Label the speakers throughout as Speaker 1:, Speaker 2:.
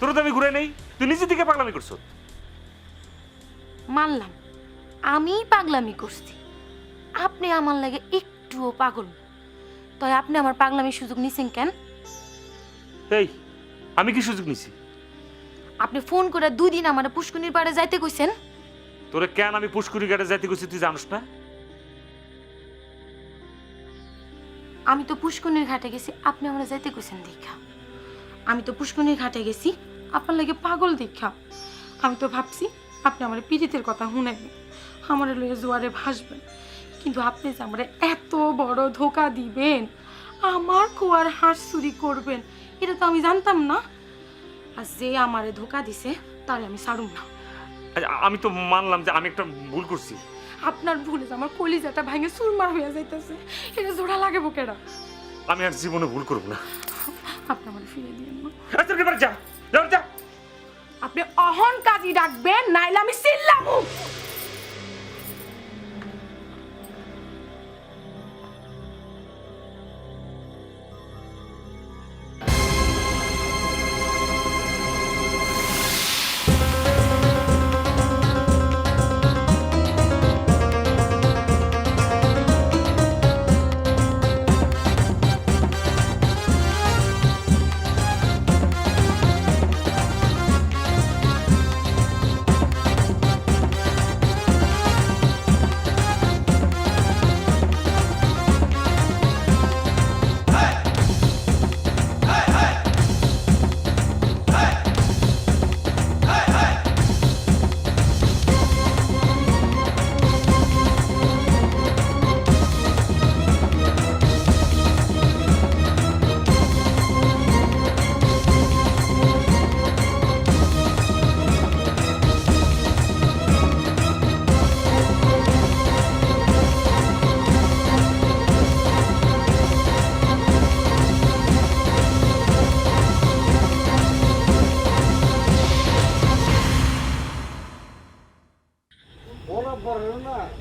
Speaker 1: তোর তো আমি ঘুরে নেই, তুই নিজে থেকে পাগলামি করছ।
Speaker 2: মানলাম আমি পাগলামি করছি, আপনি আমার লাগে একটুও পাগল না। তাই আপনি আমার পাগলামির সুযোগ নিছেন কেন?
Speaker 1: এই আমি কি সুযোগ নিছি?
Speaker 2: আপনি ফোন করে 2 দিন আমার পুষ্কুনির পাড়ে যাইতে কইছেন।
Speaker 1: তোরে কেন আমি পুষ্কুরি ঘাটে যাইতে গেছি তুই জানিস না?
Speaker 2: আমি তো পুষ্কুনির ঘাটে গেছি আপনি আমরা যাইতে কইছেন দেখা। আমি তো পুষ্কুনির ঘাটে গেছি আপনার লাগে পাগল দেখা। আমি তো ভাবছি আপনি আমার পীড়িতের কথা শুনাইবেন, আমার লয়ে জোয়ারে ভাসবেন, কিন্তু আপনি যে আমার এত বড় ধোকা দিবেন, আমার কুয়ার হাঁস চুরি করবেন, এটা তো আমি জানতাম না। আর যে আমারে ধোকা দিছে তারে আমি ছাড়ুম না।
Speaker 1: আমি তো মানলাম যে আমি একটা ভুল করছি।
Speaker 2: আপনার ভুলে যে আমার কলিজাটা ভাঙে চুরমার হয়ে যাইতেছে, এটা জোড়া লাগে বুকেরা।
Speaker 1: আমি আর জীবনে ভুল করব না।
Speaker 2: আপনি আমার ফিরে দিয়েন না।
Speaker 1: আচ্ছা এবার যা যা যা।
Speaker 2: আপনি অহন কাজী ডাকবেন, নাইলে আমি চিল্লাবো।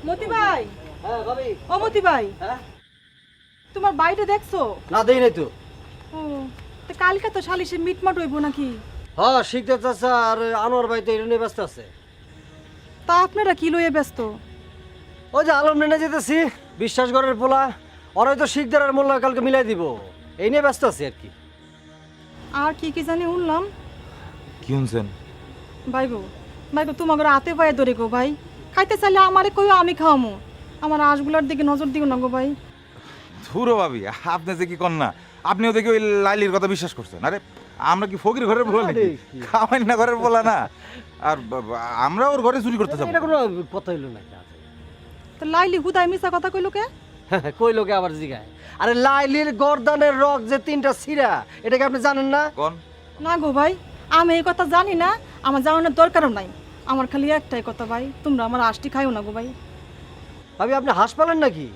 Speaker 3: মতি ভাই,
Speaker 4: হ্যাঁ ভাবি।
Speaker 3: ও মতি ভাই,
Speaker 4: হ্যাঁ
Speaker 3: তোমার বাড়িটা দেখছো?
Speaker 4: না দেই নাই তো।
Speaker 3: ও, তো কালকে তো সালিশে মিটমাট হইব নাকি?
Speaker 4: হ্যাঁ শিখতে চাচা আর আনোয়ার ভাই তো এটা নিয়ে ব্যস্ত আছে।
Speaker 3: তা আপনারা কি লইয়ে ব্যস্ত?
Speaker 4: ওই যে আলম নেনে যেতেছি বিশ্বাস করার পোলা, ওরাই তো শিখদার আর মোল্লা কালকে মিলাই দিব, এই নিয়ে ব্যস্ত আছে আর কি।
Speaker 3: আর কি কি জানি শুনলাম।
Speaker 5: কি শুনছেন?
Speaker 3: ভাইগো ভাইগো তোমাকে হাতে পায়ে ধরে গো ভাই, খাইতে চাইলে আমারে কইও আমি খাওয়ামো, আমার আঁশগুলার দিকে নজর দিও না গো ভাই।
Speaker 5: ধুরো ভাবি, আপনি যে কি কন না, আপনিও দেখি ওই লাইলির কথা বিশ্বাস করছেন। আরে আমরা কি ফকির ঘরের বলা নাকি? খাওয়াই না ঘরের বলা না। আর আমরা ওর ঘরে চুরি করতে যাবো?
Speaker 4: এটা কোনো কথা হইলো না।
Speaker 3: তো লাইলি হুদাই মিছা কথা কইলো কে?
Speaker 4: কই লোকে আবার জিগায়, আরে লাইলির গর্দানের রক যে 3টা ছিঁড়া, এটা কি আপনি জানেন না?
Speaker 5: কোন?
Speaker 3: না গো ভাই, আমি এই কথা জানি না, আমার জানানোর দরকারও নাই। আমার খালি একটাই কথা ভাই, তোমরা আমার আষ্টি খাইও না গো ভাই।
Speaker 4: ভাবি আপনি হাঁস পালেন নাকি?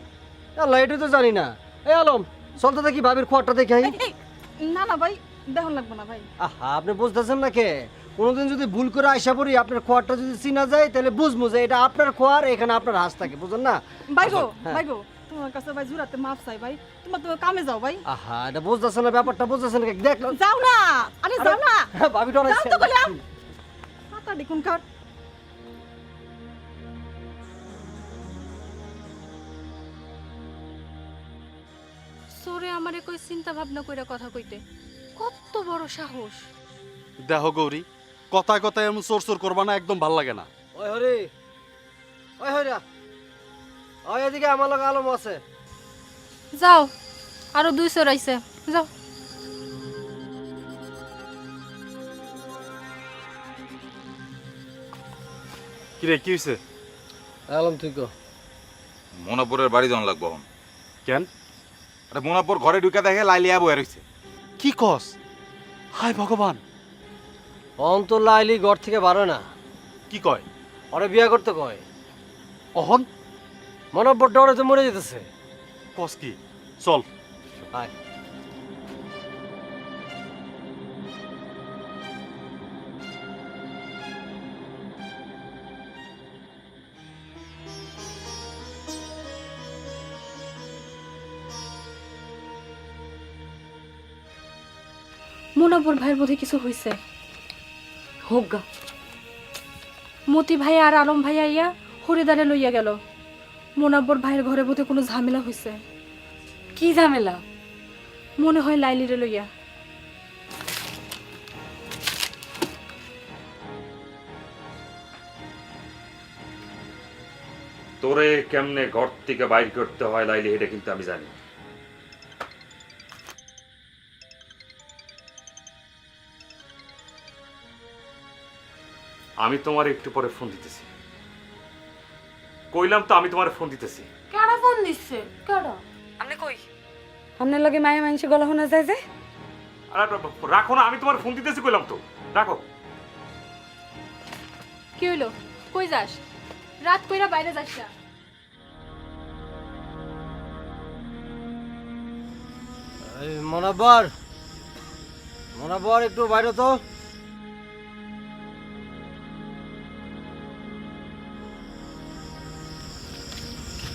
Speaker 4: আল্লাহ এটা তো জানি না। এই আলম চল তো দেখি ভাবির খোয়ারটা দেখে আই।
Speaker 3: না না ভাই, দেখুন লাগবে না ভাই।
Speaker 4: আহা আপনি বুঝতেছেন না কে? কোনোদিন যদি ভুল করে আইসা পড়ি, আপনার খোয়ারটা যদি চিনা যায় তাহলে বুঝবো যে এটা আপনার খোয়ার, এখানে আপনার হাঁস থাকে, বুঝলেন না?
Speaker 3: ভাই গো
Speaker 4: হ্যাঁ।
Speaker 3: ভাই গো, তোমার কাছে ভাই জুরাতে মাফ চাই ভাই, তোমার তো কামে যাও ভাই।
Speaker 4: আহা এটা বুঝতেছেন না, ব্যাপারটা বুঝতেছেন না, দেখলো
Speaker 3: যাও না, আরে যাও না,
Speaker 4: ভাবি টনে
Speaker 3: যাও তো বললাম। পাতা দেখুন কার।
Speaker 2: সোরে আমারে কই চিন্তা ভাবনা কইরা কথা কইতে, কত বড় সাহস!
Speaker 6: দেখো গৌরী, কথায় কথায় এমন চোর চোর করবা না, একদম ভাল লাগে না।
Speaker 4: ওই হরি, ওই হরিয়া, ওই এদিকে আমার লগে আলম আছে।
Speaker 2: যাও, আরো 2 সোর আইছে, যাও।
Speaker 6: কি রে, কি হয়েছে?
Speaker 4: আলম তুই কো।
Speaker 5: মোনাপুরের বাড়ি জন লাগবো এখন।
Speaker 6: কেন?
Speaker 5: আরে মোনাপুর ঘরে ঢুকে দেখে লাইলিয়া বয়ে রয়েছে।
Speaker 6: কি কস? হায় ভগবান!
Speaker 4: অন্ত লাইলি ঘর থেকে বারো না,
Speaker 6: কি কয়?
Speaker 4: ওরে বিয়া করতে কয়।
Speaker 6: অহন
Speaker 4: মনে পড়তে ওরে তো মরে যেতেছে।
Speaker 6: কস কি? চল।
Speaker 4: আয়
Speaker 2: মুনাফর ভাইয়ের বোধহয় কিছু হয়েছে।
Speaker 7: হোক গা।
Speaker 3: মতি ভাই আর আলম ভাই আইয়া হরিদারে লইয়া গেল। মোনাব্বর ভাইয়ের ঘরে বোধে কোনো ঝামেলা হয়েছে,
Speaker 7: কি ঝামেলা?
Speaker 3: মনে হয় লাইলিরে লইয়া।
Speaker 1: তোরে কেমনে ঘর থেকে বাইর করতে হয় লাইলি, এটা কিন্তু আমি জানি। আমি তোমার একটু পরে ফোন দিতেছি। কইলাম তো আমি তোমার ফোন দিতেছি।
Speaker 2: কেডা ফোন দিচ্ছে? কেডা?
Speaker 7: আপনি কই? আপনার লগে মায়া মানুষ গলা শোনা যায় যে?
Speaker 1: আরে রাখো না, আমি তোমার ফোন দিতেছি কইলাম তো, রাখো।
Speaker 3: কি হইলো? কই যাস? রাত কইরা বাইরে যাস না।
Speaker 4: মনাব্বর, মনাব্বর একটু বাইরে তো।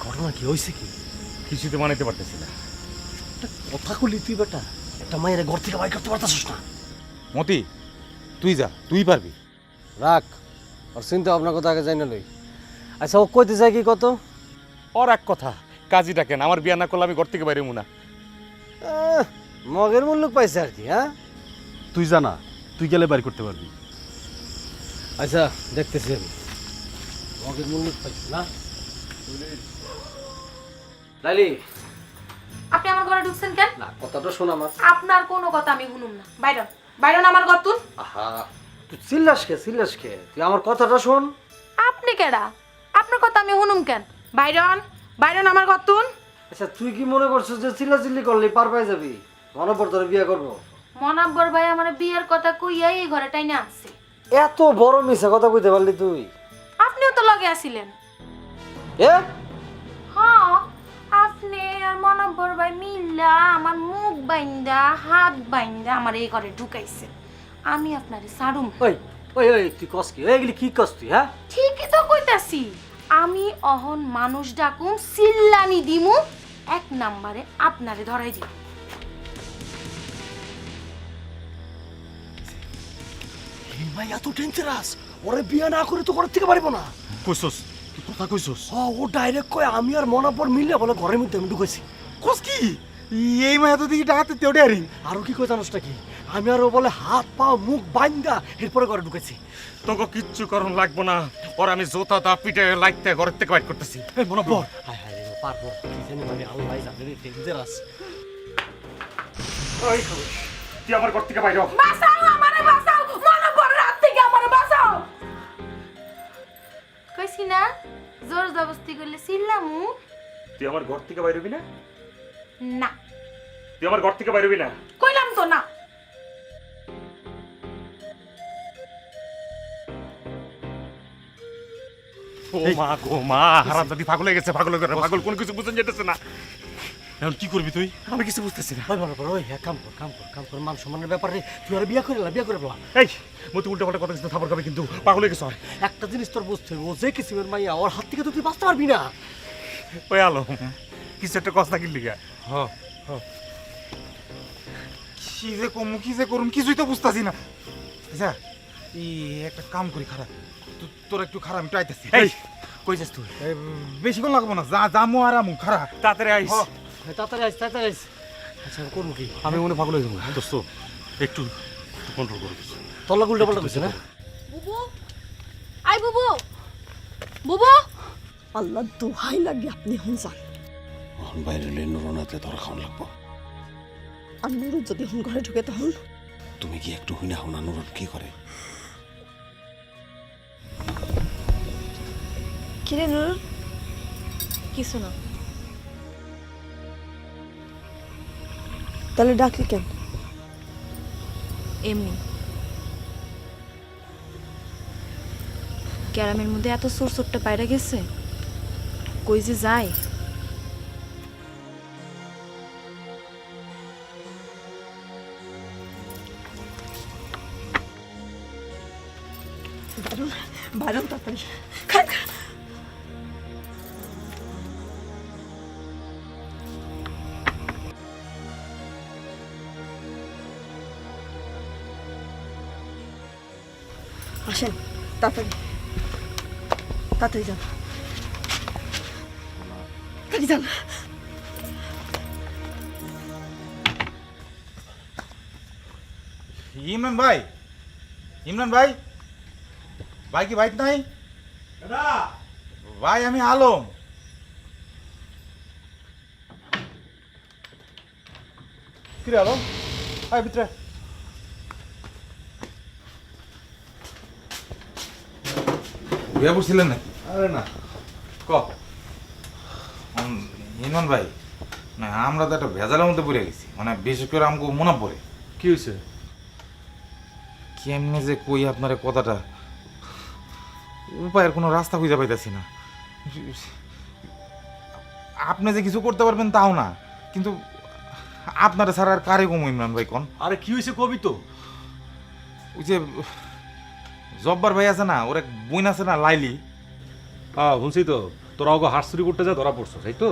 Speaker 4: ঘটনা কি হয়েছে? কি
Speaker 1: কিছুতে মানাইতে পারতেছি না।
Speaker 4: কথা কলি তুই বেটা, একটা মায়ের ঘর থেকে বাইর করতে পারতাছিস না।
Speaker 5: মতি, তুই যা, তুই পারবি।
Speaker 4: রাখ, আর চিন্তা ভাবনা কথা আগে যাই না লই। আচ্ছা ও কইতে যায় কি কত?
Speaker 1: ওর এক কথা, কাজী ডাকেন, আমার বিয়া না করলে আমি ঘর থেকে বাইরে মুনা।
Speaker 4: মগের মূল্য পাইছে আর কি। হ্যাঁ
Speaker 6: তুই জানা, তুই গেলে বাইর করতে পারবি।
Speaker 4: আচ্ছা দেখতেছি আমি। মগের মূল্য পাইছে না লাইলি?
Speaker 2: আপনি আমার ঘরে ঢুকছেন কেন?
Speaker 4: না কথাটা শোন আমার।
Speaker 2: আপনার কোনো কথা আমি শুনুম না। বাইরন, বাইরন আমার গতুন।
Speaker 4: আহা, তুই চিল্লাস কে? চিল্লাস কে? তুই আমার কথাটা শোন।
Speaker 2: আপনি কেডা? আপনার কথা আমি শুনুম কেন? বাইরন, বাইরন আমার গতুন।
Speaker 4: আচ্ছা তুই কি মনে করছিস যে চিল্লাচিল্লি করলে পার পাই যাবি? মনাব্বর তোরে বিয়ে করবো?
Speaker 2: মনাব্বর ভাই আমার বিয়ের কথা কইয়াই এই ঘরে টাইনে আনছে।
Speaker 4: এত বড় মিছা কথা কইতে পারলি তুই?
Speaker 2: আপনিও তো লগে আছিলেন।
Speaker 4: এ
Speaker 2: হ্যাঁ, আপনি আর মনাব্বর ভাই মিল্লা আমার মুখ বাইন্দা হাত বাইন্দা আমার এই ঘরে ঢুকাইছে। আমি আপনারে সারুম।
Speaker 4: ওই ওই ওই তুই কস কি? এইগুলি কি কস তুই? হ্যাঁ
Speaker 2: ঠিকই তো কইতাছি। আমি অহন মানুষ ডাকুম, সিল্লানি দিমু, এক নাম্বারে আপনারে ধরাই দিব।
Speaker 8: এই ভাই এত ডেঞ্জারাস, ওরে বিয়ে না করে তো ঘর থেকে পারিব না।
Speaker 6: কইছস, তুই কথা কইছস?
Speaker 8: ও ডাইরেক্ট কয় আমি আর মনাপর মিলে বলে ঘরের মধ্যে আমি ঢুকেছি।
Speaker 5: কোস কি? এই মায়া তো দেখি ডাকাতে তেউডে আরি।
Speaker 8: আরো কি কই জানোস নাকি? আমি আর ও বলে হাত পা মুখ বাইন্দা এরপরে ঘরে ঢুকেছি।
Speaker 1: তোকে কিচ্ছু করণ লাগবো না, ওর আমি জোতা দা পিঠে লাইতে ঘরের থেকে বাইর করতেছি।
Speaker 8: এই মনাপর, হায় হায় রে পারবো কি জানি, মানে আল্লাহ জানে রে ডেঞ্জারাস।
Speaker 1: ওই তুই আমার ঘর থেকে বাইরে হ।
Speaker 2: বাঁচাও আমারে, বাঁচাও, মনাব্বরের হাত থেকে আমারে বাঁচাও। কইছি না জোর জবরদস্তি করলে সিল্লামু।
Speaker 1: তুই আমার ঘর থেকে বাইরে হবি না?
Speaker 2: না,
Speaker 1: তুই আমার ঘর থেকে বাইরে হবি না?
Speaker 2: কইলাম তো না।
Speaker 1: ও মা গো মা, হারামজাদি পাগল হয়ে গেছে, পাগল হয়ে গেছে, পাগল কোন কিছু বুঝতে যেতেছে না।
Speaker 6: এখন কি করবি তুই?
Speaker 1: আমি কিছু বুঝতেছি না।
Speaker 8: ওই মনাপর, ওই হ্যাঁ কাম কর, কাম কর, কাম কর। মান সম্মানের ব্যাপার রে, তুই আর বিয়ে করে না, বিয়ে করে বলা।
Speaker 1: এই মতি উল্টা পাল্টা কথা কিছু থাপড় খাবে কিন্তু, পাগল হয়ে গেছে।
Speaker 8: একটা জিনিস তোর বুঝতে হবে, ও যে কিসিমের মাইয়া, ওর হাত থেকে তো তুই বাঁচতে পারবি না।
Speaker 1: ওই আলম, কিছু একটা কষ্ট কিনলি গা।
Speaker 5: হ হ, কি যে কমু কি যে করুম কিছুই তো বুঝতাছি না। আচ্ছা এই একটা কাম করি, খারাপ তোর একটু খারাপ, আমি আইতেছি।
Speaker 1: এই কই যাস তুই?
Speaker 5: বেশিক্ষণ লাগবো না, যা যামু আর আমু খারাপ।
Speaker 1: তাড়াতাড়ি আইস।
Speaker 8: তাড়াতাড়ি আইস, তাড়াতাড়ি আইস। আচ্ছা করবো কি?
Speaker 6: আমি মনে পাগল হয়ে যাবো। দোস্ত একটু কন্ট্রোল করো।
Speaker 8: তল্লা উল্টা পাল্টা করছে না?
Speaker 3: বুবু, আই বুবু, বুবু।
Speaker 9: আল্লাহ দোহাই লাগে আপনি হন যান।
Speaker 8: বাইরে নুরনাতে ধরা খাওয়ান লাগবো।
Speaker 9: আর নুরু যদি হন ঘরে ঢুকে তখন
Speaker 8: তুমি কি একটু হইনা হও না নুরুত কি করে?
Speaker 9: কিরে নুরু? কিছু না। তাহলে ডাকলি কেন?
Speaker 10: এমনি ক্যারামের মধ্যে এত সোর সোরটা পায়রা গেছে, কই যে যায়।
Speaker 9: বাইরন, বাইরন তাড়াতাড়ি। আসেন তাড়াতাড়ি তাড়াতাড়ি যান তাড়াতাড়ি যান।
Speaker 5: ইমরান ভাই, ইমরান ভাই, ভাই কি বাইক নাই? ভাই আমি আলম।
Speaker 8: কিরে আলম, আয় ভিতরে।
Speaker 5: বিয়া পড়ছিলেন নাকি?
Speaker 8: আরে না, ক।
Speaker 5: ইমরান ভাই, না আমরা তো একটা ভেজালের মধ্যে পড়ে গেছি, মানে বিশেষ করে আমাকে মনে পড়ে।
Speaker 8: কি হয়েছে?
Speaker 5: কেমনে যে কই আপনার কথাটা, উপায়ের কোনো রাস্তা খুঁজে পাইতেছি না। আপনি যে কিছু করতে পারবেন তাও না, কিন্তু আপনারা ছাড়া আর কারে কম ইমরান ভাই কোন?
Speaker 8: আরে কি হয়েছে কবি তো?
Speaker 5: ওই যে জব্বার ভাই আছে না, ওর এক বোন আছে না লাইলি।
Speaker 8: হ্যাঁ শুনছি তো, তোরা ওকে হাঁস চুরি করতে যা ধরা পড়ছো, তাই তো?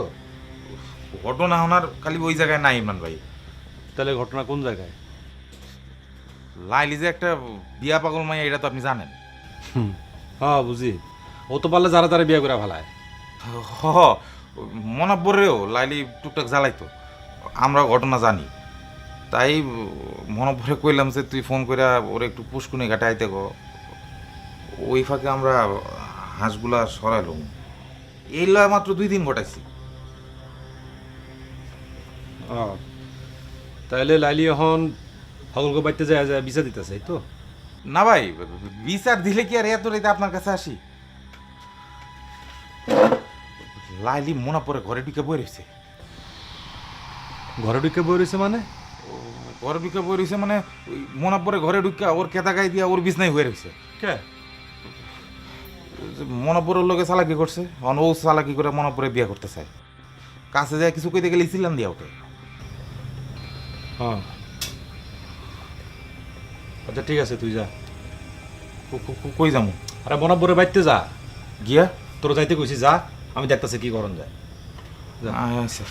Speaker 5: ঘটনা ওনার খালি ওই জায়গায় নাই ইমরান ভাই।
Speaker 8: তাহলে ঘটনা কোন জায়গায়?
Speaker 5: লাইলি যে একটা বিয়া পাগল মাইয়া, এটা তো আপনি জানেন।
Speaker 8: হ্যাঁ বুঝি, ও তো পারলে যারা তারা বিয়ে করে ভালায়।
Speaker 5: হ মনাব্বরেও লাইলি টুকটাক জ্বালাইতো, আমরা ঘটনা জানি। তাই মনাব্বরে কইলাম যে তুই ফোন করে ওর একটু পুষ্কুনি ঘাটে আইতে গো। ওই ফাঁকে আমরা হাঁসগুলা সরাইলাম। এই লয় মাত্র 2 দিন ঘটাইছি।
Speaker 8: তাহলে লাইলি এখন সকলকে বাড়িতে যায় যায় বিচার দিতেছে, এই তো?
Speaker 5: না ভাই, বিচার দিলে কি আর এত রাইতে আপনার কাছে আসি? লাইলি মনাব্বরে ঘরে ঢুকে বই রয়েছে।
Speaker 8: ঘরে ঢুকে বই রয়েছে মানে?
Speaker 5: ঘরে ঢুকে বই রয়েছে মানে ওই মনাব্বরে ঘরে ঢুকে ওর কেতা গাই দিয়া ওর বিছনাই হয়ে রয়েছে।
Speaker 8: কে?
Speaker 5: মনাব্বরের লোকে চালাকি করছে, ও চালাকি করে মনাব্বরে বিয়ে করতে চায়। কাছে যায় কিছু কইতে গেলে ছিলাম দিয়া ওকে।
Speaker 8: হ্যাঁ আচ্ছা ঠিক আছে, তুই যা।
Speaker 5: কই যামু?
Speaker 8: আরে বনাব্বরে বাড়িতে যা
Speaker 5: গিয়া
Speaker 8: তোর যাইতে কইছি, যা, আমি দেখতেছি কি করণ যায়। যা।
Speaker 5: আচ্ছা।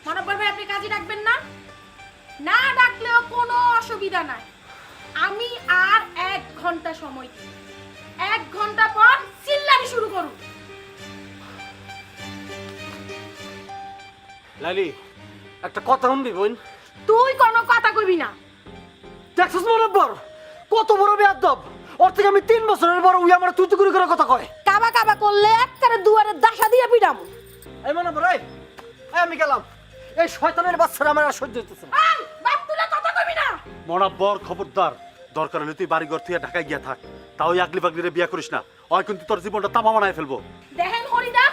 Speaker 2: মনোবল ভাই আপনি কাজে ডাকবেন না? না ডাকলেও কোনো অসুবিধা নাই। আমি আর 1 ঘন্টা সময় দিই। 1 ঘন্টা পর চিল্লানি শুরু করুন।
Speaker 4: লাইলি, একটা কথা শুনবি বোন?
Speaker 2: তুই কোনো কথা কইবি না।
Speaker 4: দেখছিস মনাব্বর কত বড় বেয়াদব? ওর থেকে আমি 3 বছরের বড়, উই আমার তুই তুই করে কথা কয়।
Speaker 2: কাবা কাবা করলে একবারে দুয়ারে দাসা দিয়ে পিটাম।
Speaker 4: এই মনাব্বর, এই আমি গেলাম। এই শয়তানের বাচ্চারা আমার আর সহ্য হইতেছে না।
Speaker 2: বাপ তুলে কথা কইবি না।
Speaker 6: মনাব্বর খবরদার, দরকার হলে তুই বাড়ি ঘর থেকে ঢাকায় গিয়া থাক, তাও আগলি পাগলিরে বিয়া করিস না। ওই কিন্তু তোর জীবনটা তামা বানায় ফেলবো।
Speaker 2: দেখেন হরিদা,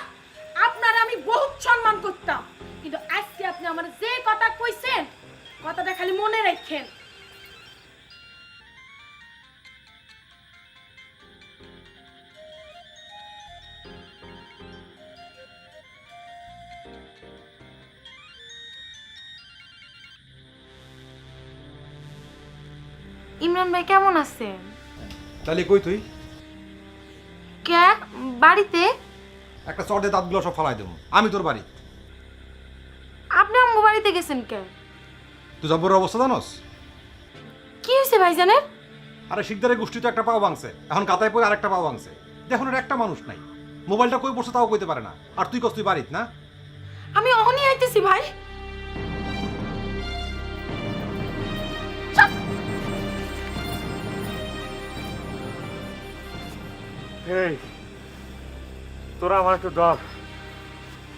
Speaker 2: আপনার আমি বহুত সম্মান করতাম, কিন্তু আজকে আপনি আমার যে কথা কইছেন, কথাটা খালি মনে রাখেন। ইমরান ভাই কেমন আছেন?
Speaker 8: তাহলে কই তুই?
Speaker 2: কে বাড়িতে?
Speaker 8: একটা চটে দাঁতগুলো সব ফালাই দেবো আমি তোর বাড়ি।
Speaker 2: আপনি আম্মু বাড়িতে গেছেন কে?
Speaker 8: তুই জব্বরের অবস্থা জানোস?
Speaker 2: কি হয়েছে ভাইজানের?
Speaker 8: আরে শিকদারের গোষ্ঠী তো একটা পাও ভাঙছে, এখন কাতায় পড়ে আরেকটা পাও ভাঙছে। দেখুন এর একটা মানুষ নাই, মোবাইলটা কই বসে তাও কইতে পারে না। আর তুই কস তুই বাড়িত না?
Speaker 2: আমি অহনি আইতেছি ভাই।
Speaker 1: এই তোরা আমার একটু ধর।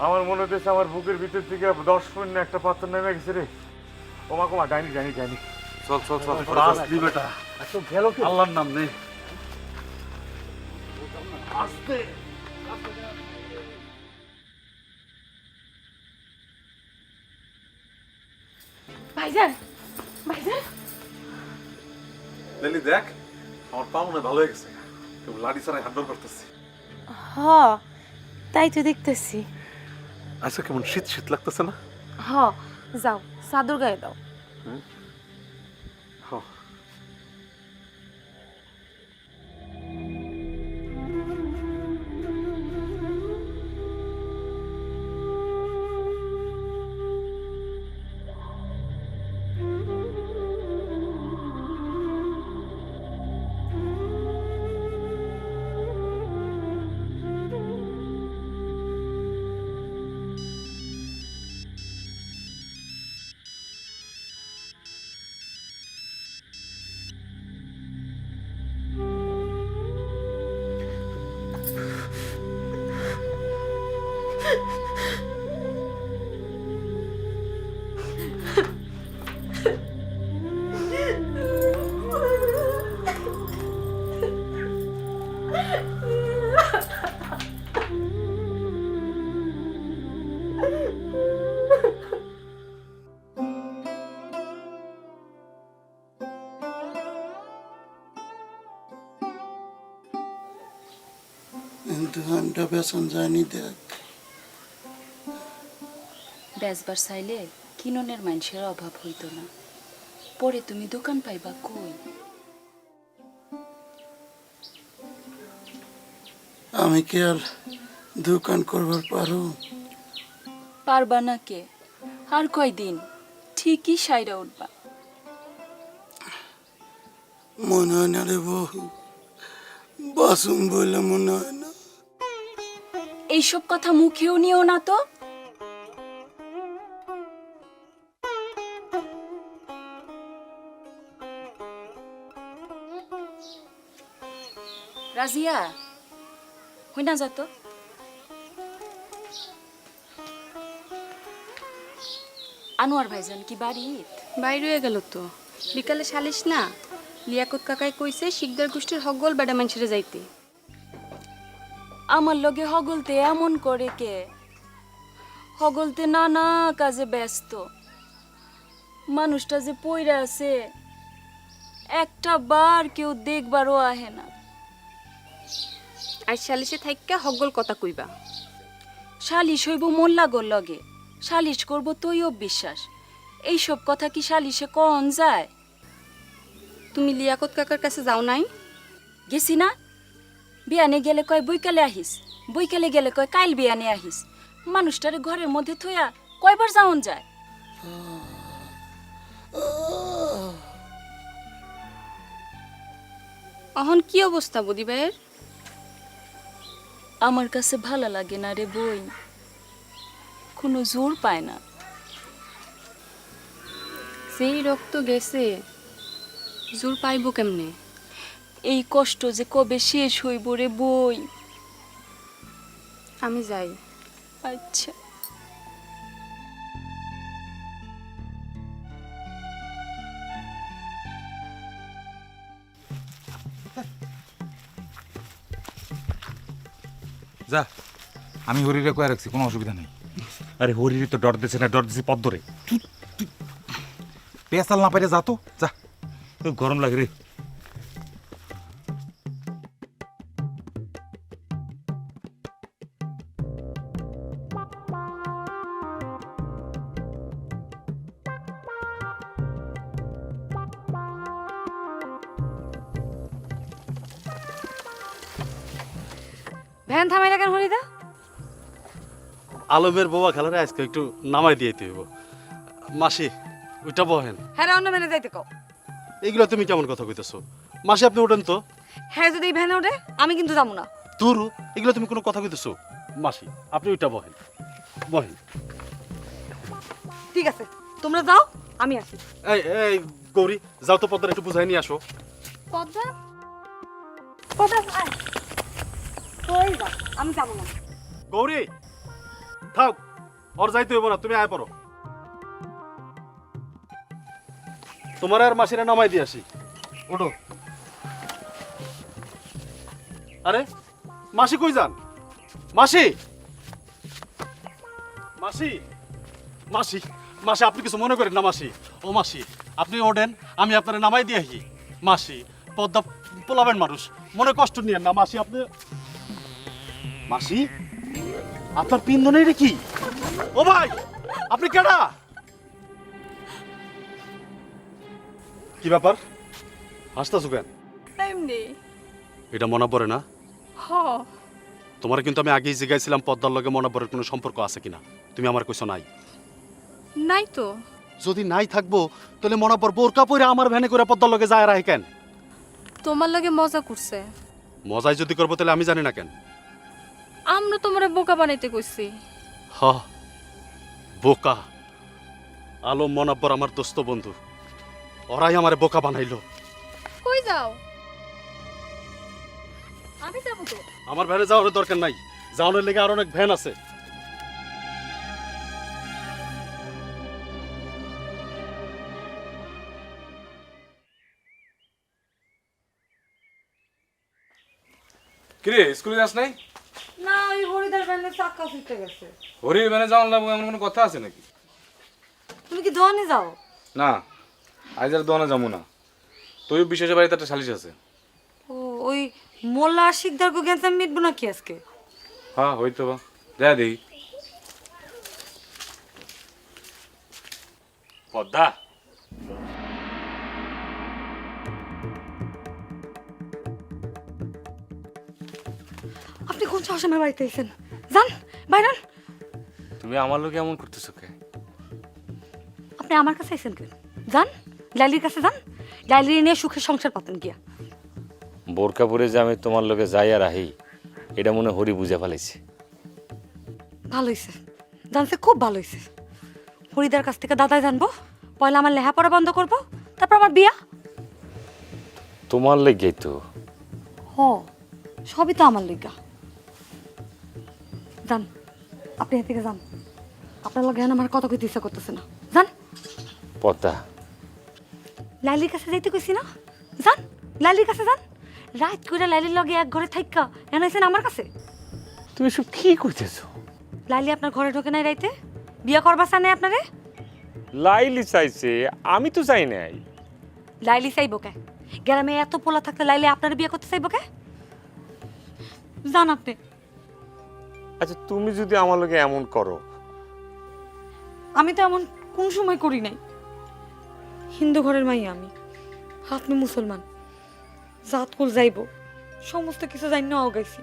Speaker 1: আমার মনে হচ্ছে আমার বুকের ভিতর থেকে 10 শূন্য একটা পাথর নেমে গেছে রে। ওমা কোমা, ডাইনি ডাইনি ডাইনি।
Speaker 6: চল চল চল,
Speaker 4: আসলি বেটা, এত গেল কি?
Speaker 6: আল্লাহর নাম নেই।
Speaker 4: আস্তে
Speaker 2: ভাইজান, ভাইজান
Speaker 6: লিলি দেখ, আমার পা মনে হয় ভালো হয়ে গেছে, কেউ লাড়ি ছাড়াই হান্ডল করতেছি।
Speaker 10: হ, তাই তো দেখতেছি।
Speaker 6: আচ্ছা কেমন শীত শীত লাগতেছে না?
Speaker 10: হ, যাও চাদর গায়ে দাও।
Speaker 11: ধানটা বেচন যায়নি দেখ।
Speaker 10: বেচবার চাইলে কিননের মানুষের অভাব হইতো না, পরে তুমি দোকান পাইবা কই?
Speaker 11: আমি কি আর দোকান করবার পারো?
Speaker 10: পারবা না কে? আর কয়দিন ঠিকই সাইরা উঠবা।
Speaker 11: মনে হয় না রে বহু, বাসুম বলে মনে হয় না।
Speaker 10: এইসব কথা মুখেও নিও না তো। রাজিয়া, হই না যাতো। আনোয়ার ভাইজান কি বাড়ি?
Speaker 7: বাইরে হয়ে গেল তো, বিকালে সালিস না। লিয়াকত কাকাই কইছে শিকদার গোষ্ঠীর হগল বেড়া মানুষের যাইতে।
Speaker 10: আমার লগে হগলতে এমন করে কে? হগলতে নানা কাজে ব্যস্ত। মানুষটা যে পইরা আছে, একটা বার কেউ দেখবারও আহে না।
Speaker 7: আর সালিশে থাইক্কা হগল কথা কইবা।
Speaker 10: সালিশ হইব মোল্লাগর লগে, সালিশ করব তৈও বিশ্বাস। এইসব কথা কি সালিশে কন যায়?
Speaker 7: তুমি লিয়াকত কাকার কাছে যাও নাই?
Speaker 10: গেছি না। বিয়ানে গেলে কয় বৈকালে আহিস, বৈকালে গেলে কয় কাইল বিয়ানে আহিস। মানুষটারে ঘরের মধ্যে থইয়া কয়বার যাওন যায়?
Speaker 7: অহন কি অবস্থা বদি ভাইয়ের?
Speaker 10: আমার কাছে ভালো লাগে না রে বই, কোনো জোর পায় না।
Speaker 7: সেই রক্ত গেছে, জোর পাইব কেমনে?
Speaker 10: এই কষ্ট যে কবে শেষ হইব রে বই।
Speaker 7: আমি যাই।
Speaker 10: আচ্ছা।
Speaker 5: যা, আমি হরিরে কয়ে রাখছি, কোনো অসুবিধা নেই।
Speaker 6: আরে হরিরে তো ডর দিছে না, ডর দিছে পদ্মরে।
Speaker 5: পেঁচাল না পাইলে যা তো, যা।
Speaker 6: খুব গরম লাগে রে।
Speaker 7: ভ্যান থামাই লাগান হরিদা।
Speaker 6: আলমের বাবা খেলারে আজকে একটু নামাই দিয়ে হইব। মাসি ওইটা বহেন।
Speaker 7: হ্যাঁ অন্য ভ্যানে যাইতে কও।
Speaker 6: এইগুলো তুমি কেমন কথা কইতেছো? মাসি আপনি ওঠেন তো।
Speaker 7: হ্যাঁ যদি এই ভ্যানে ওঠে আমি কিন্তু যাবো না।
Speaker 6: তুরু এগুলো তুমি কোনো কথা কইতেছো? মাসি আপনি ওইটা বহেন, বহেন।
Speaker 7: ঠিক আছে তোমরা যাও, আমি আসি।
Speaker 6: এই এই গৌরী, যাও তো পদ্মার একটু বুঝাই নিয়ে আসো।
Speaker 7: পদ্মা পদ্মা আয়। কই যা, আমি যাবো না।
Speaker 6: গৌরী থাক, ওর যাইতে হইব না, তুমি আয় পড়ো। তোমার আর মাসিরা নামাই দিয়ে আসি, ওঠো। আরে মাসি কই যান? মাসি, মাসি, মাসি, মাসি আপনি কিছু মনে করেন না মাসি? ও মাসি আপনি ওঠেন, আমি আপনার নামাই দিয়ে আসি। মাসি পদ্মা পোলাবেন মানুষ, মনে কষ্ট নিয়েন না মাসি। আপনি মাসি আপনার পিন্দনে রে কি? ও ভাই আপনি কেডা? কি ব্যাপার হাসতাছো কেন?
Speaker 7: এমনি।
Speaker 6: এটা মনে পড়ে না?
Speaker 7: হ।
Speaker 6: তোমার কিন্তু আমি আগেই জিজ্ঞাসিলাম পদ্মার লগে মনাবরের কোনো সম্পর্ক আছে কিনা, তুমি আমার কইছো নাই।
Speaker 7: নাই তো।
Speaker 6: যদি নাই থাকবো তাহলে মনাবর বোরকা পরে আমার ভ্যানে করে পদ্মার লগে যায় রাখে কেন?
Speaker 7: তোমার লাগে মজা করছে।
Speaker 6: মজাই যদি করবো তাহলে আমি জানি না কেন?
Speaker 7: আমরা তোমারে বোকা বানাইতে কইছি।
Speaker 6: হ বোকা। আলম মনাব্বর আমার দোস্ত বন্ধু, ওরাই আমারে বোকা বানাইলো।
Speaker 7: কই যাও? আমি যাবো তো।
Speaker 6: আমার ভ্যানে যাওয়ার দরকার নাই, যাওয়ানোর লেগে আর অনেক ভ্যান আছে।
Speaker 12: কিরে স্কুলে যাস নাই?
Speaker 3: না ওই হরিদার ব্যান্ডের চাক্কা ফিটে গেছে।
Speaker 12: হরি মানে যাওয়ান লাগবো এমন কোনো কথা আছে নাকি?
Speaker 3: তুমি কি দোয়ানে যাও?
Speaker 12: না, আজ আর দোয়ানা যাবো না। তুই বিশেষের বাড়িতে একটা সালিশ আছে।
Speaker 3: ও ওই মোল্লা শিকদার গো গেঞ্জাম মিটবো নাকি আজকে?
Speaker 12: হ্যাঁ হয়তো বা, যা দেখি। পদ্মা
Speaker 3: আপনি কোন সাহসে আমার বাড়িতে এসেছেন? যান বাইরান।
Speaker 12: তুমি আমার লোকে এমন করতেছো কে?
Speaker 3: আপনি আমার কাছে এসেছেন কেন? যান লাইলির কাছে যান, লাইলি নিয়ে সুখে সংসার পাতেন গিয়া।
Speaker 13: বোরকা পরে যে আমি তোমার লোকে যাই আর আহি, এটা মনে হরি বুঝে ফেলাইছে।
Speaker 3: ভালো হয়েছে, জানছে খুব ভালো হয়েছে। হরিদার কাছ থেকে দাদাই জানবো, পয়লা আমার লেখাপড়া বন্ধ করবো, তারপর আমার বিয়া।
Speaker 13: তোমার লেগেই তো।
Speaker 3: হ, সবই তো আমার লিগা। যান আপনি এর থেকে যান, আপনার লগে আমার কথা কইতে ইচ্ছা করতেছে না। যান।
Speaker 13: পদ্মা
Speaker 3: লাইলির কাছে যাইতে কইছি না? যান লাইলির কাছে যান। রাত কইরা লাইলির লগে এক ঘরে থাইকা এনাইছেন আমার কাছে।
Speaker 13: তুমি সব কি কইতেছো?
Speaker 3: লাইলি আপনার ঘরে ঢোকে নাই রাইতে? বিয়া করবা চান নাই আপনারে?
Speaker 13: লাইলি চাইছে, আমি তো চাই নাই।
Speaker 3: লাইলি চাইবো কে? গ্রামে এত পোলা থাকতে লাইলি আপনার বিয়ে করতে চাইবো কে? যান আপনি।
Speaker 13: আচ্ছা তুমি যদি আমার লোকে এমন করো।
Speaker 3: আমি তো এমন কোন সময় করি নাই। হিন্দু ঘরের মাই আমি, আপনি মুসলমান, জাতকুল যাইব সমস্ত কিছু জানি না গাইছি।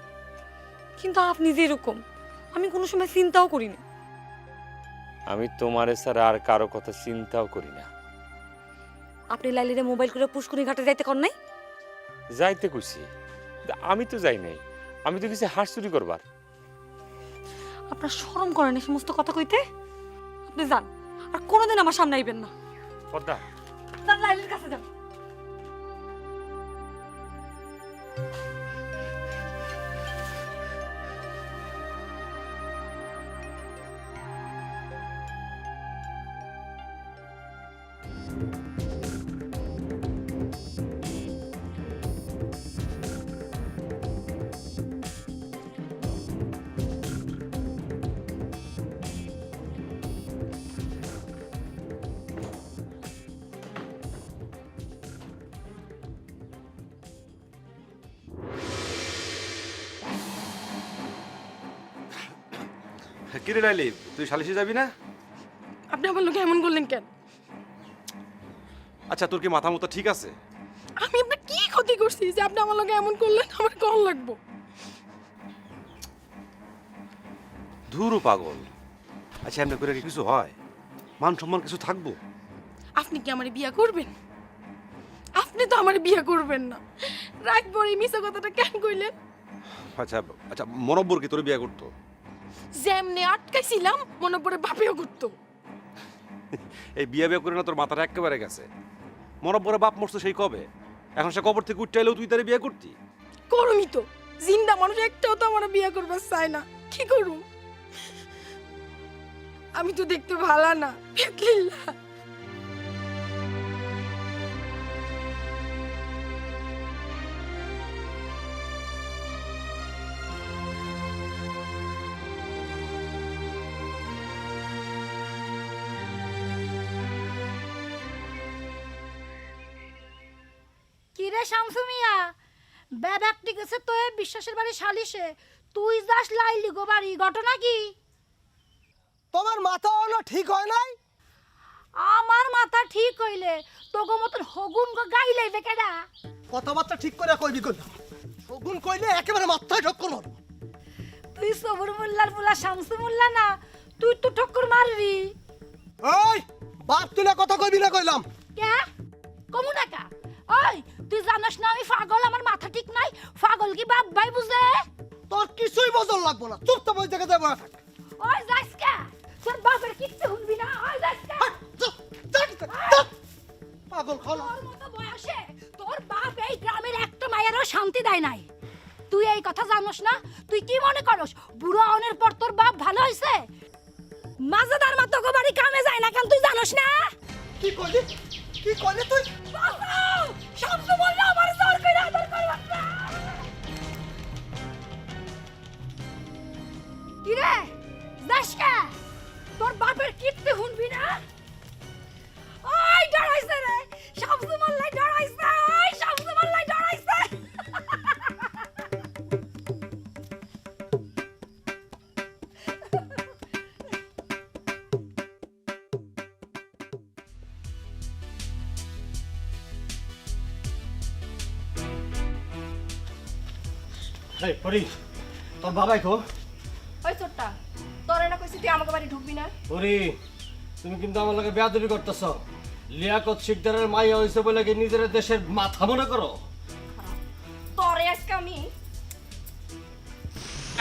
Speaker 3: কিন্তু আপনি যে এরকম আমি কোনো সময় চিন্তাও করি না।
Speaker 13: আমি তোমার ছাড়া আর কারো কথা চিন্তাও করি না।
Speaker 3: আপনি লাইলিরে মোবাইল করে পুষ্কুনি ঘাটে যাইতে কর নাই?
Speaker 13: যাইতে কইছি, আমি তো যাই নাই। আমি তো কিছু হাঁস চুরি করবার।
Speaker 3: আপনার শরম করেন এই সমস্ত কথা কইতে? আপনি যান, আর কোনোদিন আমার সামনে আইবেন না।
Speaker 13: পদ্মা
Speaker 3: যান লাইলির কাছে যান।
Speaker 8: কিরে লাইলি, তুই সালিশে যাবি না?
Speaker 2: আপনি আমার লোকে এমন করলেন কেন?
Speaker 8: আচ্ছা তোর কি মাথা মতো ঠিক আছে?
Speaker 2: আমি আপনার কি ক্ষতি করছি যে আপনি আমার লোকে এমন করলেন? আমার কেমন লাগবো?
Speaker 8: ধুরু পাগল। আচ্ছা এমনি করে কি কিছু হয়? মান সম্মান কিছু থাকবো?
Speaker 2: আপনি কি আমার বিয়ে করবেন? আপনি তো আমার বিয়ে করবেন না। রাখবো এই মিছা কথাটা কেন কইলেন?
Speaker 8: আচ্ছা আচ্ছা মনব্বর কি তোর বিয়ে করতো?
Speaker 2: যেমনে আটকাইছিলাম মনে পড়ে বাপেও করতো।
Speaker 8: এই বিয়ে করে না তোর মাথাটা একেবারে গেছে। মনব্বরে বাপ মরতো সেই কবে? এখন সে কবর থেকে উঠতে এলেও তুই তারে বিয়ে করতি?
Speaker 2: করুমি তো, জিন্দা মানুষ একটাও তো আমার বিয়ে করবার চায় না। কি করু? আমি তো দেখতে ভালো না। পেতলিল্লা।
Speaker 9: কিরে শামসু মিয়া, ব্যাবাকটি গেছে তো বিশ্বাসের বাড়ি সালিশে, তুই যাস লাইলি গো বাড়ি, ঘটনা কি?
Speaker 4: তোমার মাথা হলো ঠিক হয় নাই?
Speaker 9: আমার মাথা ঠিক হইলে তোগো মতন হগুন গো গাই লাইবে কেডা?
Speaker 4: কথাবার্তা ঠিক করে কইবি কই? শগুন কইলে একেবারে মাথায় ঠক্কর মারব।
Speaker 9: তুই সবুর মোল্লার পোলা শামসু মোল্লা না, তুই তো ঠক্কর মারবি।
Speaker 4: ওই বাপ তুলে কথা কইবি না কইলাম।
Speaker 9: কে কমু টাকা? ওই তুই জানাস না আমি পাগল, আমার মাথা ঠিক নাই। পাগল কি বাপ ভাই বুঝে?
Speaker 4: তোর কিছুই বদল লাগবো না, চুপচাপ ওই জায়গায় যাবো।
Speaker 9: ওই যাস কে? তোর বাপের কিচ্ছু শুনবি না। ওই যাস কে?
Speaker 4: পাগল খালো।
Speaker 9: তোর মতো বয়সে তোর বাপ এই গ্রামের একটা মায়েরও শান্তি দেয় নাই। তুই এই কথা জানোস না? তুই কি মনে করস বুড়ো অনের পর তোর বাপ ভালো হইছে? মাজাদার মতো গো বাড়ি কামে যায় না কেন তুই জানোস না?
Speaker 4: কি কইলি? কি কইলি তুই?
Speaker 9: শামসু বলল আমার জোর কইরা আদর করবাস না। কি রে যাস কে? তোর বাপের কীর্তি শুনবি না? ওই ডরাইছে রে, শামসু মোল্লাই ডরাইছে, ওই শামসু মোল্লাই ডরাইছে।
Speaker 4: এই পরি তোর বাবাই কো?
Speaker 7: ওই ছোট্টা, তোর না কইছি তুই আমাকে বাড়ি ঢুকবি না?
Speaker 4: পরি তুমি কিন্তু আমার লগে বেয়াদবি করতেছ। লিয়াকত শিকদারের মাইয়া হইছে বলে কি নিজের দেশের মাথা মনে করো?
Speaker 7: তোরে আজকে আমি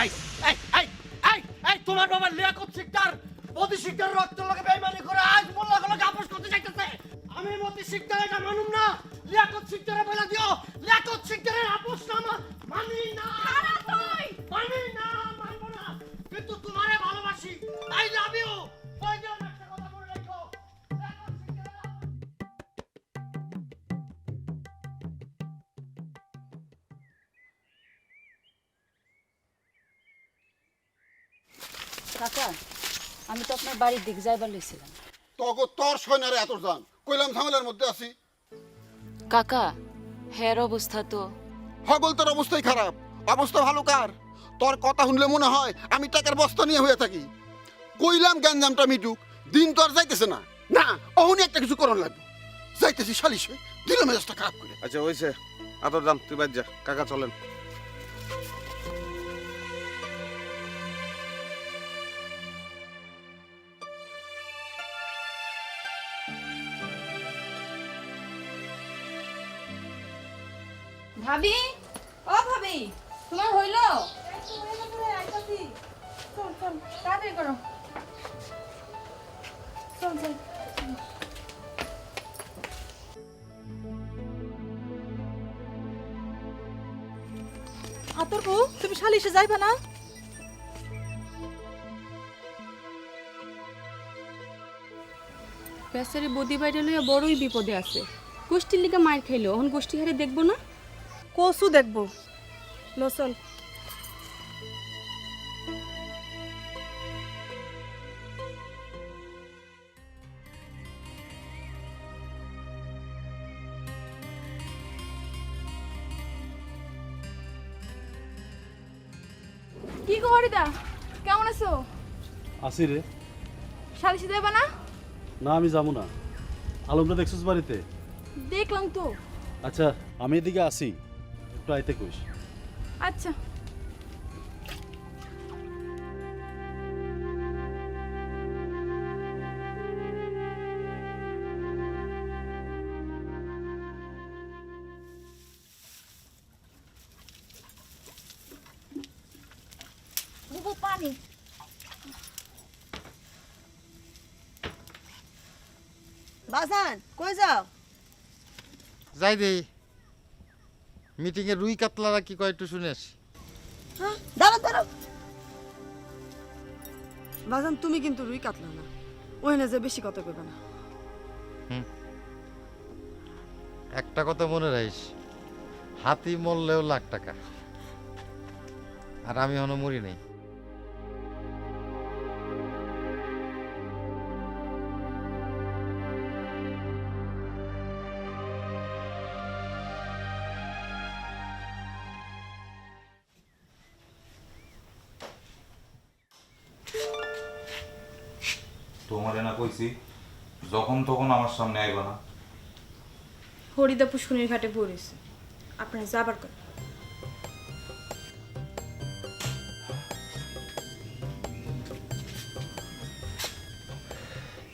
Speaker 4: এই এই এই এই এই তোমার বাবা লিয়াকত শিকদার মতি শিকদার রক্ত লগে বেইমানি করে আজ মোল্লা গুলো আপোষ করতে চাইতেছে। আমি মতি শিকদার এটা মানুম না। লিয়াকত শিকদারে বলে দিও লিয়াকত শিকদারের আপোষ নামা মানি না।
Speaker 9: তুই
Speaker 4: মানি না, মানবো না, কিন্তু তোমারে ভালোবাসি। I love you. ওই যে একটা কথা বলে রাখো, লিয়াকত শিকদারের
Speaker 10: কাকা, আমি তো আপনার বাড়ির দিক যাইবার লইছিলাম।
Speaker 11: তগো তোর সৈন্যরে এত জান কইলাম ঝামেলার মধ্যে আছি।
Speaker 10: কাকা, হের অবস্থা তো
Speaker 11: হগল তোর অবস্থাই খারাপ, অবস্থা ভালো কার? তোর কথা শুনলে মনে হয় আমি টাকার বস্তা নিয়ে হয়ে থাকি। কইলাম গ্যাঞ্জামটা মিটুক, দিন তো আর যাইতেছে না। না অহনি একটা কিছু করণ লাগবে। যাইতেছি সালিশে, দিল মেজাজটা খারাপ করে।
Speaker 12: আচ্ছা হইছে, আতর দাম তুই বাদ যা, কাকা চলেন।
Speaker 7: ভাবি, ও ভাবি, তোমার হইলো?
Speaker 2: চল চল তাড়াতাড়ি করো, চল চল।
Speaker 3: আতর বউ, তুমি সালিশে যাইবা না?
Speaker 7: বেচারি বদি বাইরে লইয়া বড়ই বিপদে আছে। গোষ্ঠীর লিগা মার খাইলো, এখন গোষ্ঠী হারে দেখবো না?
Speaker 3: কসু দেখবো।
Speaker 7: লো চল। কি গো হরিদা, কেমন আছো?
Speaker 6: আসি রে।
Speaker 7: সালিশে দেবা না?
Speaker 6: না আমি যাবো না। আলমটা দেখছিস বাড়িতে?
Speaker 7: দেখলাম তো।
Speaker 6: আচ্ছা আমি এদিকে আসি, একটু আইতে কইস।
Speaker 7: আচ্ছা।
Speaker 9: পানি
Speaker 3: বাজান কই যাও?
Speaker 14: যাই দেই, মিটিংয়ে রুই কাতলারা কি কয় একটু শুনে আসি।
Speaker 3: দাঁড়াও দাঁড়াও বাজান, তুমি কিন্তু রুই কাটলা না, ওই না যে বেশি কথা কইবা না।
Speaker 14: একটা কথা মনে রাখিস, হাতি মরলেও লাখ টাকা, আর আমি এখনো মরি নাই।
Speaker 5: তোমারে না কইছি যখন তখন আমার সামনে আইবা না।
Speaker 2: হরিদা পুষ্কনির ঘাটে পড়েছে, আপনার যাবার কথা।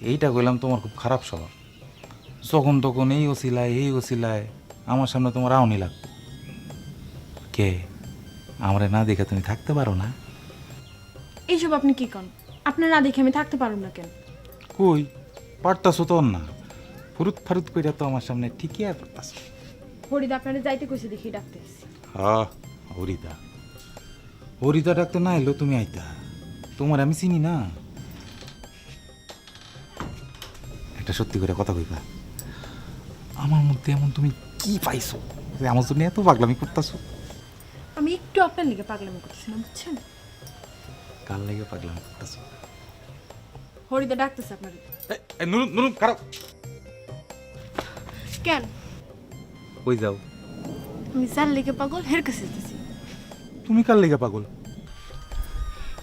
Speaker 5: এইটা কইলাম তোমার খুব খারাপ স্বভাব। যখন তখন এই ওসিলায় আমার সামনে তোমার আউনি লাগবে। কে আমারে না দেখে তুমি থাকতে পারো না?
Speaker 2: এইসব আপনি কি কন? আপনার না দেখে আমি থাকতে পারব না কেন?
Speaker 5: কই পারতাছো তো না, ফুরুত ফারুত কইরা তো আমার সামনে ঠিকই আর পারতাছো।
Speaker 2: হরিদা আপনারা যাইতে কইছে দেখি ডাকতে আসছি।
Speaker 5: হ্যাঁ হরিদা ডাকতে না এলো তুমি আইতা, তোমার আমি চিনি না। একটা সত্যি করে কথা কইবা, আমার মধ্যে এমন তুমি কি পাইছো যে আমার জন্য এত পাগলামি করতেছো?
Speaker 2: আমি একটু আপনার লিগে পাগলামি করছি না, বুঝছেন?
Speaker 5: কাল লেগে পাগলাম করতেছ।
Speaker 9: হরিদা ডাকতেছে আপনার।
Speaker 5: নুরু নুরু খারাপ
Speaker 9: কেন?
Speaker 5: কই যাও?
Speaker 9: আমি চাল লেগে পাগল হের কাছে যেতেছি।
Speaker 5: তুমি কাল লেগে পাগল?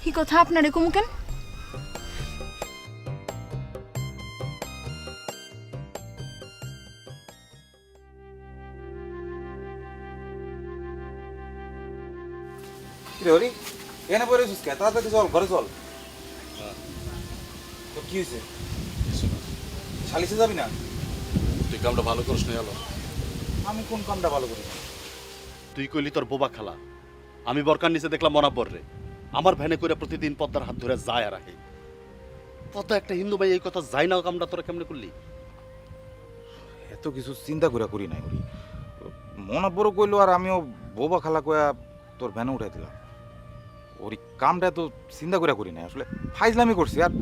Speaker 9: কি কথা আপনারে কমু কেন?
Speaker 5: রে হরি এনে পড়ে আছিস কে? তাড়াতাড়ি চল, ঘরে চল। তো কি হয়েছে? শালিশে যাবি না?
Speaker 6: তুই কামটা ভালো করিস না আলো।
Speaker 5: আমি কোন কামটা ভালো করি?
Speaker 6: তুই কইলি তোর বোবা খেলা। আমি বরকার নিচে দেখলাম মনাব্বর রে আমার ভ্যানে করে প্রতিদিন পদ্মার হাত ধরে যায় আর আহে। পদ্মা একটা হিন্দু ভাই এই কথা যায় না, কামটা তোরা কেমনে করলি?
Speaker 5: এত কিছু চিন্তা করে করি নাই হরি। মনা বড় কইলো আর আমিও বোবা খালা কয়া তোর ভ্যানে উঠাই দিলাম। ওর কামটা তো চিন্তা করে করি নাই, আসলে ফাইজলামি করছি। আর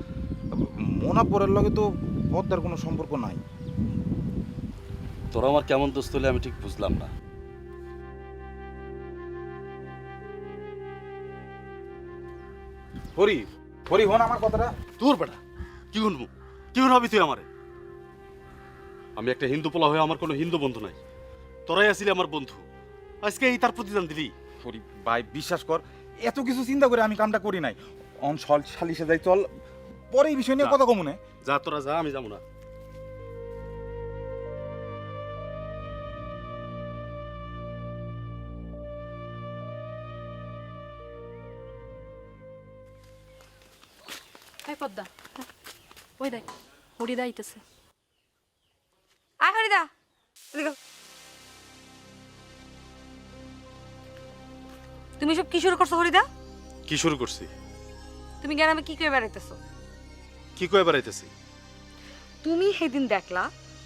Speaker 5: মনা পরের লগে তো পদ্মার কোনো সম্পর্ক নাই।
Speaker 6: তোরা আমার কেমন দোস্ত হলে আমি ঠিক বুঝলাম না।
Speaker 5: হরি হরি হন আমার কথাটা।
Speaker 6: তোর বেটা কি শুনবো? কি শুনবি তুই আমারে? আমি একটা হিন্দু পোলা হয়ে আমার কোনো হিন্দু বন্ধু নাই। তোরাই আসিলি আমার বন্ধু, আজকে এই তার প্রতিদান দিলি।
Speaker 5: হরি ভাই বিশ্বাস কর, এত কিছু চিন্তা করে আমি কামটা করি নাই। অন শালিশে যাই, চল পরে এই বিষয় নিয়ে কথা কমুনে।
Speaker 6: যা তোরা যা, আমি যাবো না।
Speaker 7: পদ্মা ওই দেখ হরিদা আইতেছে।
Speaker 3: আয় হরিদা, এদিকে। তুমি সব কি শুরু করছো হরিদা?
Speaker 6: কি শুরু করছি?
Speaker 3: তুমি গ্রামে কি করে বেড়াইতেছো?
Speaker 6: কি কয়ে বেড়াইতেছি?
Speaker 3: তুমি সেদিন দেখলা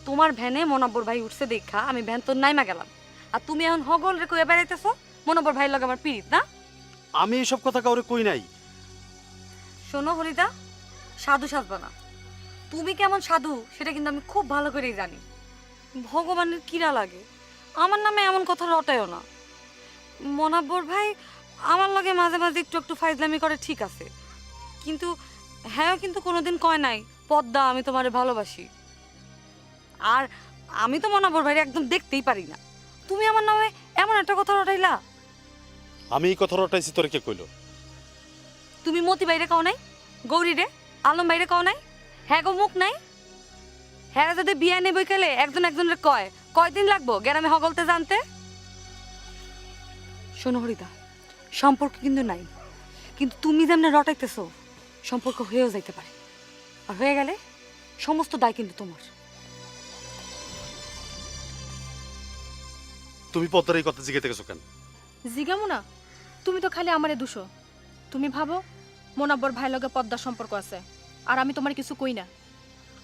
Speaker 3: তোমার ভ্যানে মনাব্বর ভাই উঠছে দেখা আমি ভ্যান তোর নাইমা গেলাম, আর তুমি এখন হগল রে কয়ে বেড়াইতেছো মনাব্বর ভাইয়ের লগে আমার পিরিত না?
Speaker 6: আমি এসব কথা কাউরে কই নাই।
Speaker 3: শোনো হরিদা, সাধু সাজবা না। তুমি কেমন সাধু সেটা কিন্তু আমি খুব ভালো করেই জানি। ভগবানের কিরা লাগে আমার নামে এমন কথা রটায়ও না। মনাব্বর ভাই আমার লগে মাঝে মাঝে একটু একটু ফাইজলামি করে ঠিক আছে, কিন্তু হ্যাঁ কিন্তু কোনোদিন কয় নাই পদ্মা আমি তোমারে ভালোবাসি। আর আমি তো মনাব্বর ভাই একদম দেখতেই পারি না, তুমি আমার নামে এমন একটা কথা রটাইলা।
Speaker 6: আমি এই কথা রটাইছি তোরে কে কইলো?
Speaker 3: তুমি মতি বাইরে কও নাই, গৌরী রে, আলম বাইরে কও নাই? হ্যাঁ গো মুখ নাই? হ্যাঁ যদি বিয়ে নেই বইকালে একজন একজনের কয়দিন লাগবো গ্রামে হগলতে জানতে? শোনো হরিদা, সম্পর্ক কিন্তু নাই, কিন্তু তুমি যেমন রটাইতেছো সম্পর্ক হয়েও যাইতে পারে, আর হয়ে গেলে সমস্ত দায় কিন্তু তোমার।
Speaker 6: তুমি পদ্মার এই কথা জিজ্ঞেস গেছো কেন?
Speaker 9: জিগামু না, তুমি তো খালি আমারে দুশো। তুমি ভাবো মোনাব্বর ভাই লগে পদ্মার সম্পর্ক আছে, আর আমি তোমার কিছু কই না।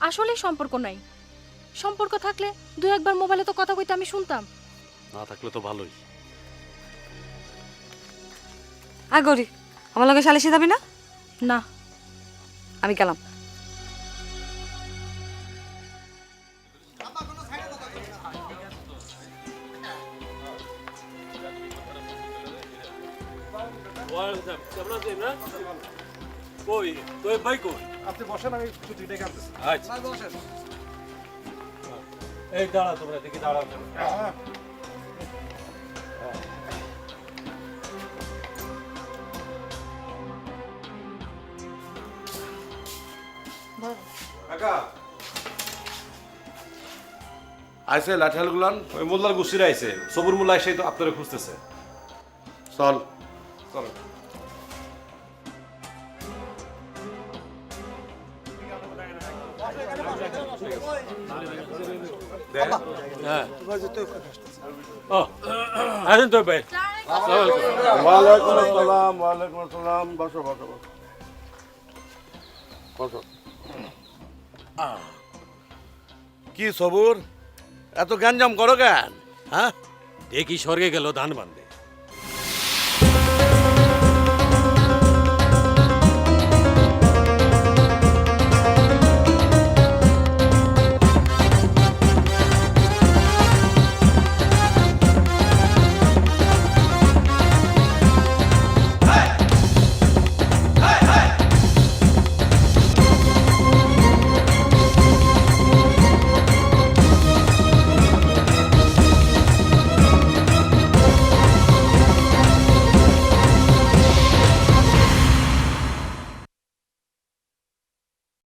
Speaker 9: আসলে সম্পর্ক নাই। সম্পর্ক থাকলে দু একবার মোবাইলে তো কথা কইতে আমি শুনতাম।
Speaker 6: না থাকলে তো ভালোই।
Speaker 3: আর গৌরী আমার লগে সালিশে যাবি না?
Speaker 9: না,
Speaker 3: আমি গেলাম।
Speaker 8: আপনি বসেন, আমি ছুটি ডেকে আনতেছি।
Speaker 6: এই দাঁড়া, তোমরা দেখি দাঁড়াও।
Speaker 15: আইসে লাঠিয়াল গুলান
Speaker 8: ওই মোল্লার গোষ্ঠীরা আইছে, সবুর মোল্লা এসে তো আপনারা খুঁজতেছে।
Speaker 15: চল
Speaker 8: চল।
Speaker 15: ওয়ালাইকুম আসসালাম, ওয়ালাইকুম আসসালাম। বসো বসো বসো বসো। কি সবুর, এত গ্যাঞ্জাম করো কেন? হ্যাঁ,
Speaker 4: দেখি স্বর্গে গেল ধান বান্ধে।